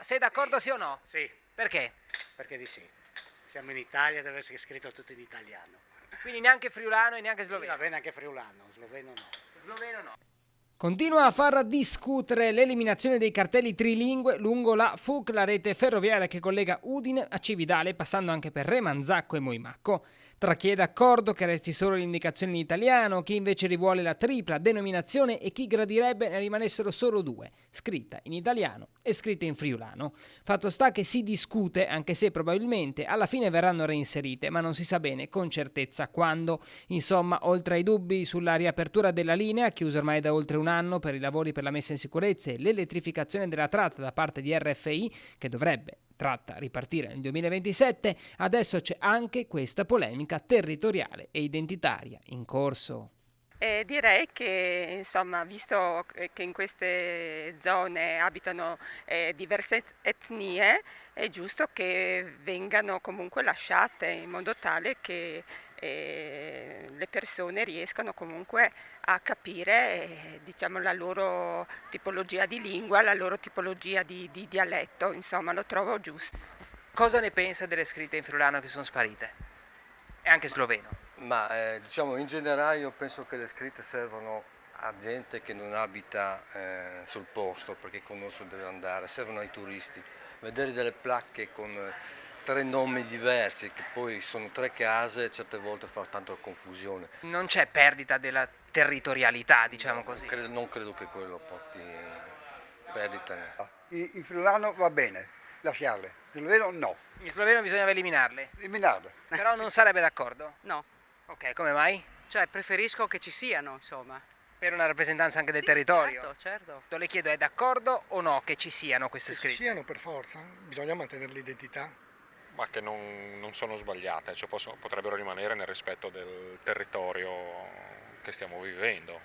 sei d'accordo sì o no? Sì, Perché? perché di sì. Siamo in Italia, deve essere scritto tutto in italiano. Quindi neanche friulano e neanche Sì, sloveno? va bene anche friulano, sloveno no. Sloveno no. Continua a far discutere l'eliminazione dei cartelli trilingue lungo la FUC, la rete ferroviaria che collega Udine a Cividale, passando anche per Remanzacco e Moimacco. Tra chi è d'accordo che resti solo l'indicazione in italiano, chi invece rivuole la tripla denominazione e chi gradirebbe ne rimanessero solo due, scritta in italiano e scritta in friulano. Fatto sta che si discute, anche se probabilmente alla fine verranno reinserite, ma non si sa bene con certezza quando. Insomma, oltre ai dubbi sulla riapertura della linea, chiusa ormai da oltre un anno per i lavori per la messa in sicurezza e l'elettrificazione della tratta da parte di RFI, che dovrebbe tratta ripartire nel 2027, adesso c'è anche questa polemica territoriale e identitaria in corso. Direi che, insomma, visto che in queste zone abitano diverse etnie, è giusto che vengano comunque lasciate in modo tale che le persone riescano comunque a capire, diciamo, la loro tipologia di lingua, la loro tipologia di dialetto, insomma, lo trovo giusto. Cosa ne pensa delle scritte in friulano che sono sparite? E anche sloveno? Diciamo in generale io penso che le scritte servono a gente che non abita sul posto perché conosce dove andare, servono ai turisti. Vedere delle placche con tre nomi diversi che poi sono tre case certe volte fa tanta confusione. Non c'è perdita della territorialità, diciamo così. Non credo che quello porti perdita. In friulano va bene, lasciarle, in sloveno no, In sloveno bisognava eliminarle, eliminarle. però non sarebbe d'accordo? No, Ok, come mai? cioè preferisco che ci siano, insomma. Per una rappresentanza anche del Sì, territorio? certo. Le chiedo, è d'accordo o no che ci siano queste Che ci scritte? siano per forza, bisogna mantenere l'identità. Ma che non sono sbagliate, cioè potrebbero rimanere nel rispetto del territorio che stiamo vivendo.